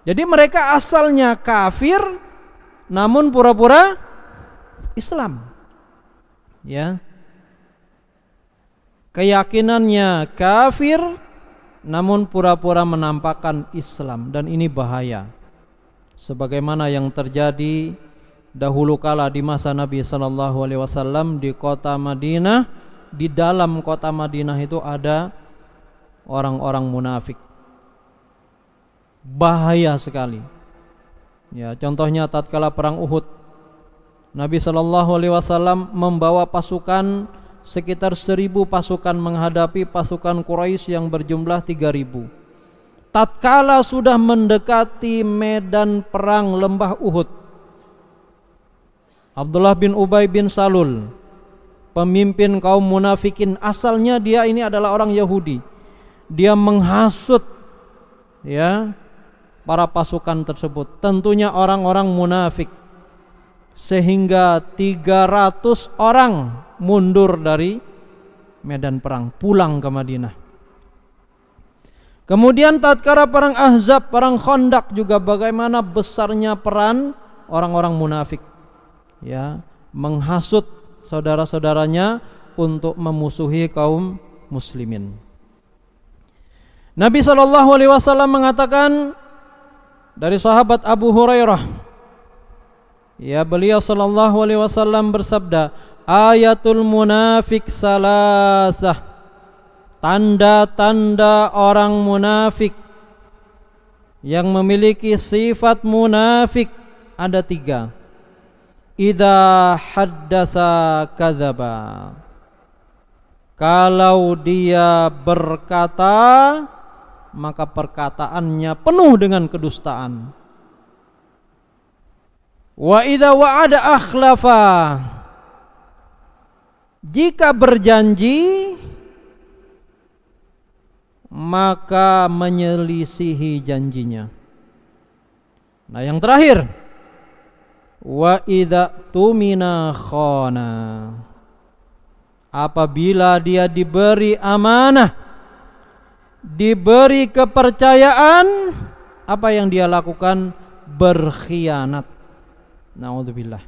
Jadi mereka asalnya kafir namun pura-pura Islam. Ya. Keyakinannya kafir namun pura-pura menampakkan Islam, dan ini bahaya. Sebagaimana yang terjadi dahulu kala di masa Nabi sallallahu alaihi wasallam di kota Madinah. Di dalam kota Madinah itu ada orang-orang munafik. Bahaya sekali. Ya, contohnya tatkala perang Uhud, Nabi sallallahu alaihi wasallam membawa pasukan sekitar 1000 pasukan menghadapi pasukan Quraisy yang berjumlah 3000. Tatkala sudah mendekati medan perang lembah Uhud, Abdullah bin Ubay bin Salul, pemimpin kaum munafikin, asalnya dia ini adalah orang Yahudi. Dia menghasut ya para pasukan tersebut, tentunya orang-orang munafik, sehingga 300 orang mundur dari medan perang, pulang ke Madinah. Kemudian tatkala perang Ahzab, perang Khandaq juga bagaimana besarnya peran orang-orang munafik, ya, menghasut saudara-saudaranya untuk memusuhi kaum muslimin. Nabi sallallahu alaihi wasallam mengatakan dari sahabat Abu Hurairah, ya, beliau sallallahu alaihi wasallam bersabda, ayatul munafik salasah, tanda-tanda orang munafik yang memiliki sifat munafik ada 3. Idza haddasa kadzaba, kalau dia berkata maka perkataannya penuh dengan kedustaan. Wa idza wa'ada akhlafa, jika berjanji maka menyelisihi janjinya. Nah, yang terakhir, wa idza tumina khana, apabila dia diberi amanah, diberi kepercayaan, apa yang dia lakukan? Berkhianat. Naudzubillah.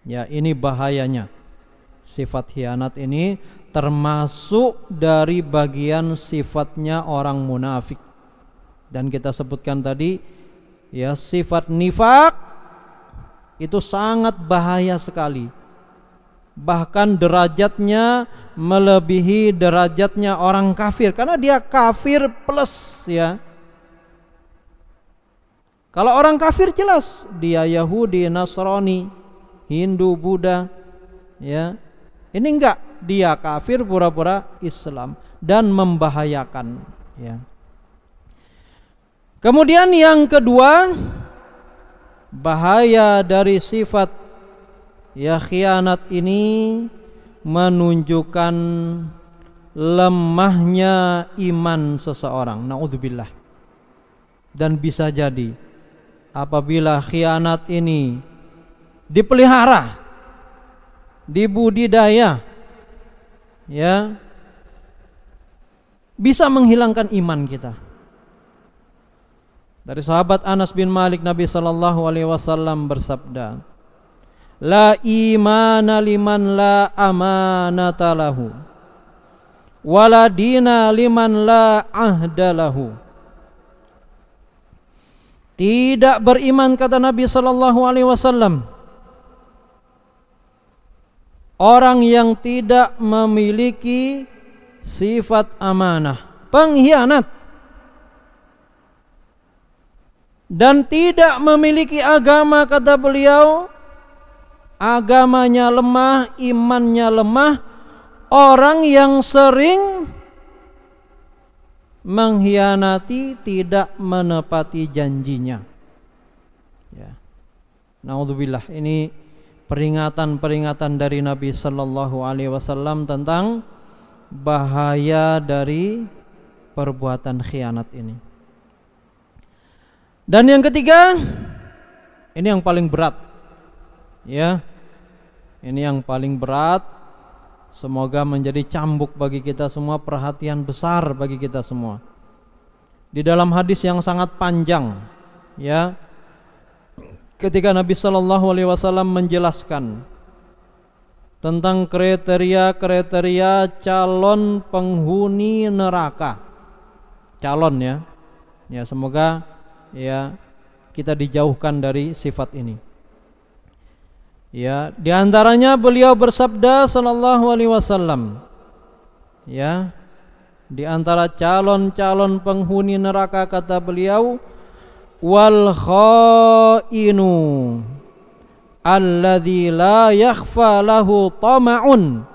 Ya, ini bahayanya. Sifat khianat ini termasuk dari bagian sifatnya orang munafik. Dan kita sebutkan tadi, ya, sifat nifak itu sangat bahaya sekali. Bahkan derajatnya melebihi derajatnya orang kafir, karena dia kafir plus, ya. Kalau orang kafir jelas dia Yahudi, Nasrani, Hindu, Buddha, ya. Ini enggak, dia kafir pura-pura Islam dan membahayakan, ya. Kemudian yang kedua, bahaya dari sifat, ya, khianat ini menunjukkan lemahnya iman seseorang. Naudzubillah. Dan bisa jadi apabila khianat ini dipelihara, dibudidaya, ya, bisa menghilangkan iman kita. Dari sahabat Anas bin Malik, Nabi sallallahu alaihi wasallam bersabda, la imana liman la amanata lahu, wala dina liman la ahda lahu. Tidak beriman, kata Nabi sallallahu alaihi wasallam, orang yang tidak memiliki sifat amanah, pengkhianat, dan tidak memiliki agama, kata beliau, agamanya lemah, imannya lemah, orang yang sering mengkhianati, tidak menepati janjinya, ya. Naudzubillah. Ini peringatan-peringatan dari Nabi sallallahu alaihi wasallam tentang bahaya dari perbuatan khianat ini. Dan yang ketiga, ini yang paling berat. Ya. Ini yang paling berat. Semoga menjadi cambuk bagi kita semua, perhatian besar bagi kita semua. Di dalam hadis yang sangat panjang, ya, ketika Nabi sallallahu alaihi wasallam menjelaskan tentang kriteria-kriteria calon penghuni neraka. Calon, ya. Ya, semoga ya kita dijauhkan dari sifat ini. Ya, di antaranya beliau bersabda sallallahu alaihi wasallam, ya, di antara calon-calon penghuni neraka kata beliau, wal khainu alladzi la yakhfa lahu tama'un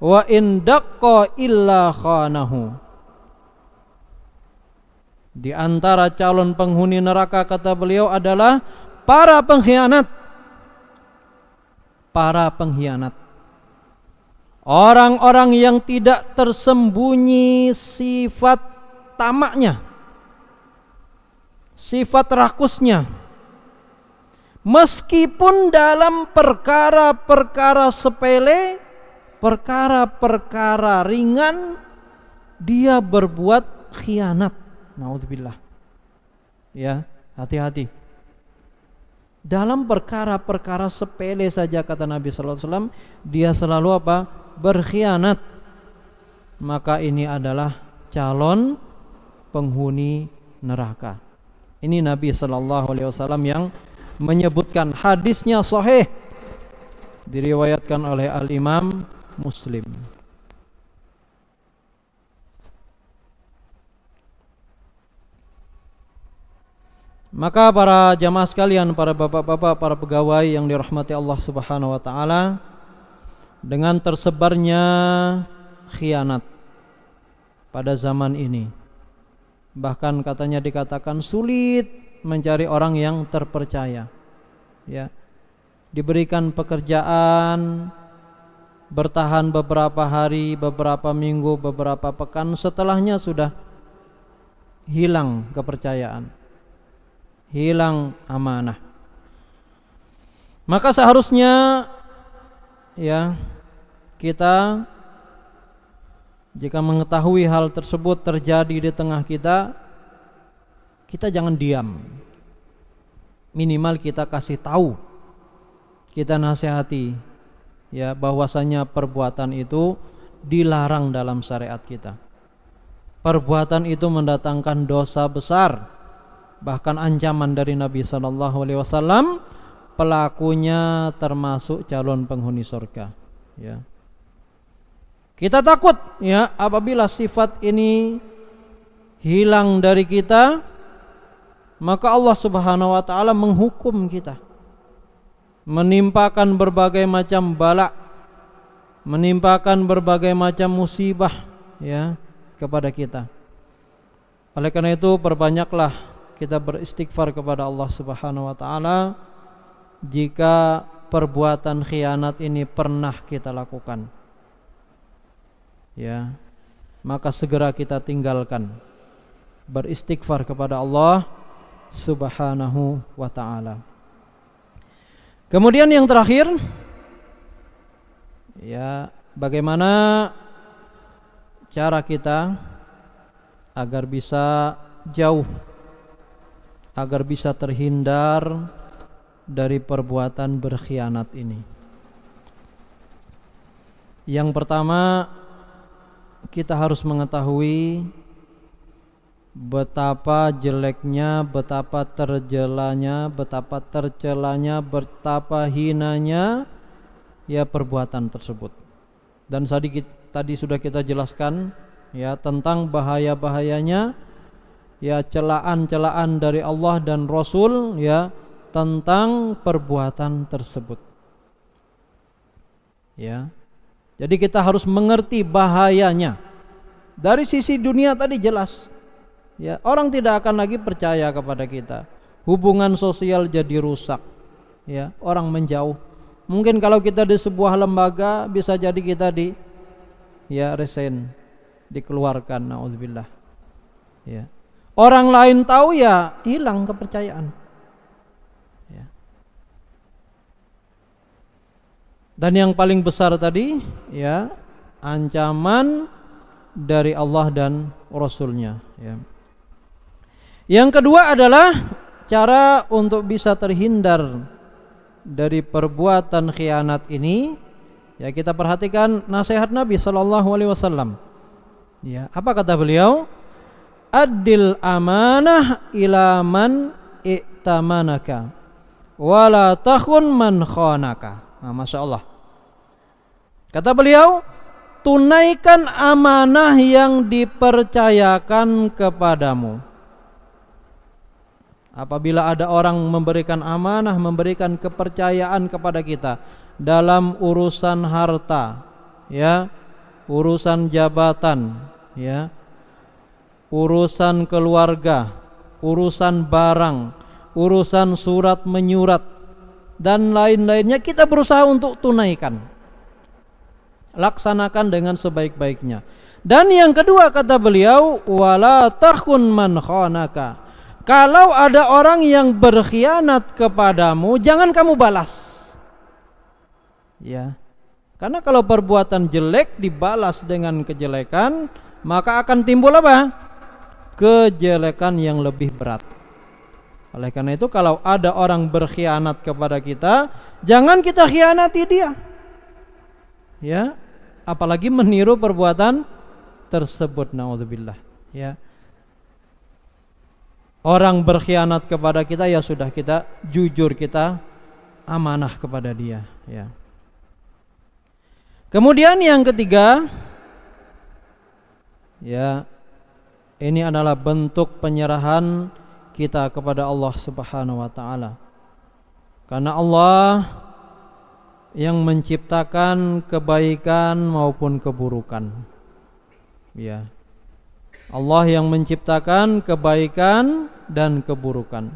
wa in daqqa illa khanahu. Di antara calon penghuni neraka kata beliau adalah para pengkhianat. Para pengkhianat. Orang-orang yang tidak tersembunyi sifat tamaknya, sifat rakusnya, meskipun dalam perkara-perkara sepele, perkara-perkara ringan, dia berbuat khianat. Naudzubillah. Ya, hati-hati. Dalam perkara-perkara sepele saja kata Nabi sallallahu alaihi wasallam, dia selalu apa? Berkhianat. Maka ini adalah calon penghuni neraka. Ini Nabi sallallahu alaihi wasallam yang menyebutkan, hadisnya sahih, diriwayatkan oleh Al-Imam Muslim. Maka para jamaah sekalian, para bapak-bapak, para pegawai yang dirahmati Allah Subhanahu wa taala, dengan tersebarnya khianat pada zaman ini, bahkan katanya dikatakan sulit mencari orang yang terpercaya. Ya. Diberikan pekerjaan, bertahan beberapa hari, beberapa minggu, beberapa pekan, setelahnya sudah hilang kepercayaan, hilang amanah. Maka seharusnya ya kita jika mengetahui hal tersebut terjadi di tengah kita, kita jangan diam. Minimal kita kasih tahu, kita nasihati ya bahwasanya perbuatan itu dilarang dalam syariat kita. Perbuatan itu mendatangkan dosa besar. Bahkan ancaman dari Nabi sallallahu alaihi wasallam, pelakunya termasuk calon penghuni surga. Ya. Kita takut ya apabila sifat ini hilang dari kita, maka Allah Subhanahu wa taala menghukum kita, menimpakan berbagai macam bala, menimpakan berbagai macam musibah ya kepada kita. Oleh karena itu perbanyaklah kita beristighfar kepada Allah Subhanahu wa taala jika perbuatan khianat ini pernah kita lakukan. Ya. Maka segera kita tinggalkan. Beristighfar kepada Allah Subhanahu wa taala. Kemudian yang terakhir, ya, bagaimana cara kita agar bisa jauh, agar bisa terhindar dari perbuatan berkhianat ini. Yang pertama, kita harus mengetahui betapa jeleknya, betapa terjelanya, betapa tercelanya, betapa hinanya ya perbuatan tersebut. Dan tadi sudah kita jelaskan ya tentang bahaya-bahayanya, ya celaan-celaan dari Allah dan Rasul ya tentang perbuatan tersebut. Ya. Jadi kita harus mengerti bahayanya. Dari sisi dunia tadi jelas. Ya, orang tidak akan lagi percaya kepada kita. Hubungan sosial jadi rusak. Ya, orang menjauh. Mungkin kalau kita di sebuah lembaga bisa jadi kita resign, dikeluarkan, naudzubillah. Ya. Orang lain tahu ya hilang kepercayaan. Ya. Dan yang paling besar tadi ya ancaman dari Allah dan Rasulnya. Ya. Yang kedua adalah cara untuk bisa terhindar dari perbuatan khianat ini. Ya, kita perhatikan nasihat Nabi Shallallahu Alaihi Wasallam. Ya, apa kata beliau? Adil amanah ila man i'tamanaka wala takhun man khanaka. Nah, Masya Allah. Kata beliau, tunaikan amanah yang dipercayakan kepadamu. Apabila ada orang memberikan amanah, memberikan kepercayaan kepada kita dalam urusan harta, ya, urusan jabatan, ya, urusan keluarga, urusan barang, urusan surat menyurat dan lain-lainnya, kita berusaha untuk tunaikan, laksanakan dengan sebaik-baiknya. Dan yang kedua kata beliau, wala takhun man khanaka. Kalau ada orang yang berkhianat kepadamu, jangan kamu balas. Ya. Karena kalau perbuatan jelek dibalas dengan kejelekan, maka akan timbul apa? Kejelekan yang lebih berat. Oleh karena itu, kalau ada orang berkhianat kepada kita, jangan kita khianati dia. Ya, apalagi meniru perbuatan tersebut, naudzubillah. Ya. Orang berkhianat kepada kita, ya sudah, kita jujur, kita amanah kepada dia, ya. Kemudian yang ketiga, ya, ini adalah bentuk penyerahan kita kepada Allah Subhanahu wa taala. Karena Allah yang menciptakan kebaikan maupun keburukan. Ya. Allah yang menciptakan kebaikan dan keburukan.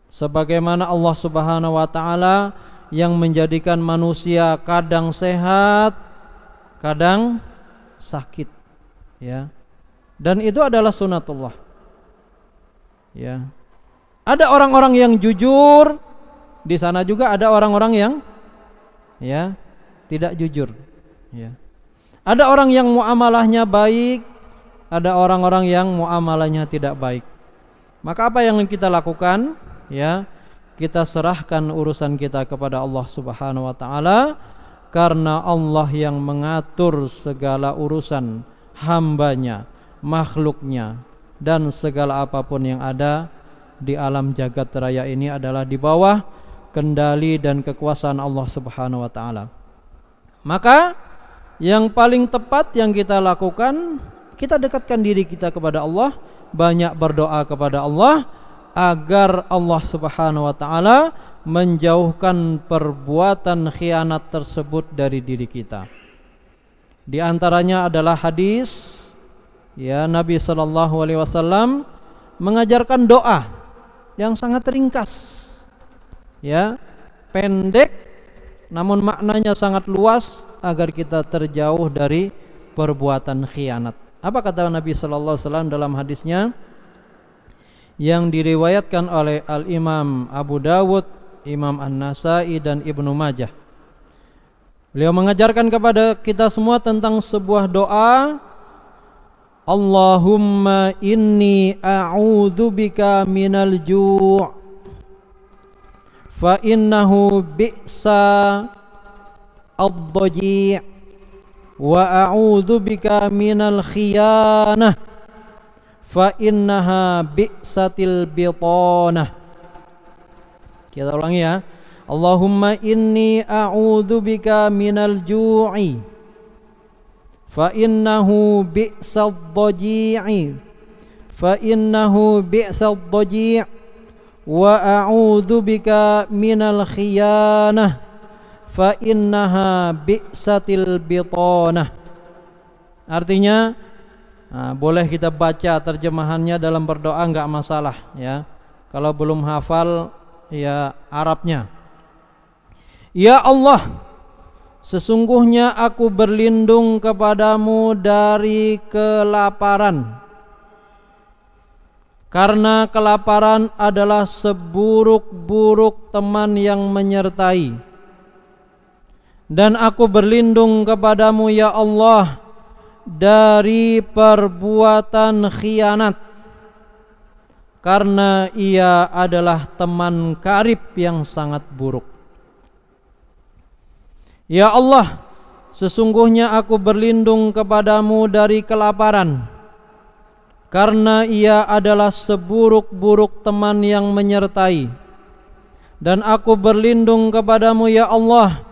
Sebagaimana Allah Subhanahu wa taala yang menjadikan manusia kadang sehat, kadang sakit, ya. Dan itu adalah sunatullah. Ya. Ada orang-orang yang jujur, di sana juga ada orang-orang yang ya tidak jujur, ya. Ada orang yang muamalahnya baik, ada orang-orang yang muamalahnya tidak baik. Maka apa yang kita lakukan? Ya, kita serahkan urusan kita kepada Allah Subhanahu wa taala, karena Allah yang mengatur segala urusan hambanya, makhluknya, dan segala apapun yang ada di alam jagat raya ini adalah di bawah kendali dan kekuasaan Allah Subhanahu wa taala. Maka yang paling tepat yang kita lakukan, kita dekatkan diri kita kepada Allah, banyak berdoa kepada Allah agar Allah Subhanahu wa taala menjauhkan perbuatan khianat tersebut dari diri kita. Di antaranya adalah hadis, ya, Nabi sallallahu alaihi wasallam mengajarkan doa yang sangat ringkas, ya, pendek namun maknanya sangat luas agar kita terjauh dari perbuatan khianat. Apa kata Nabi sallallahu alaihi wasallam dalam hadisnya yang diriwayatkan oleh Al-Imam Abu Dawud, Imam An-Nasai dan Ibnu Majah? Beliau mengajarkan kepada kita semua tentang sebuah doa, Allahumma inni a'udzubika minal ju' fa innahu bi'sa ad-dhaji' wa a'udzu bika minal khiyanah fa innaha bi'satil bitanah. Kita ulangi ya. Allahumma inni a'udzu bika minal ju'i fa innahu bi'sad dhaji'i fa innahu bi'sad dhaji' wa a'udzu bika minal khiyanah fa innaha bi'satil bitanah. Artinya, boleh kita baca terjemahannya dalam berdoa, enggak masalah, ya. Kalau belum hafal ya Arabnya. Ya Allah, sesungguhnya aku berlindung kepadamu dari kelaparan, karena kelaparan adalah seburuk-buruk teman yang menyertai. Dan aku berlindung kepadamu ya Allah dari perbuatan khianat, karena ia adalah teman karib yang sangat buruk. Ya Allah, sesungguhnya aku berlindung kepadamu dari kelaparan, karena ia adalah seburuk-buruk teman yang menyertai. Dan aku berlindung kepadamu ya Allah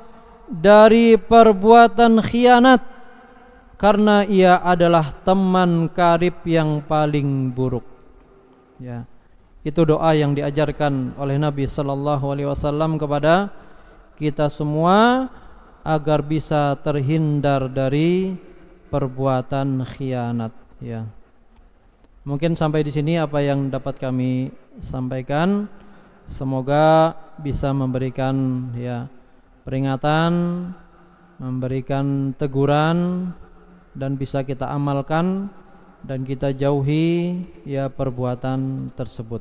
dari perbuatan khianat, karena ia adalah teman karib yang paling buruk. Ya, itu doa yang diajarkan oleh Nabi sallallahu alaihi wasallam kepada kita semua agar bisa terhindar dari perbuatan khianat. Ya, mungkin sampai di sini apa yang dapat kami sampaikan. Semoga bisa memberikan peringatan, memberikan teguran, dan bisa kita amalkan dan kita jauhi perbuatan tersebut.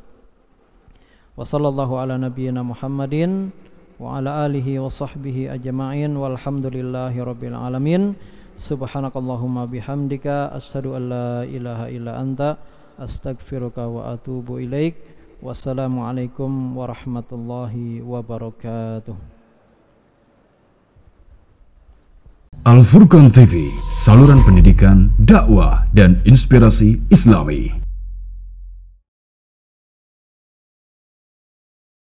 Wassallallahu ala nabiyyina Muhammadin wa ala alihi wa sahbihi ajma'in walhamdulillahi rabbil alamin. Subhanakallahumma bihamdika asyhadu an la ilaha illa anta astaghfiruka wa atubu ilaik. Wassalamualaikum warahmatullahi wabarakatuh. Al Furqan TV, saluran pendidikan, dakwah dan inspirasi Islami.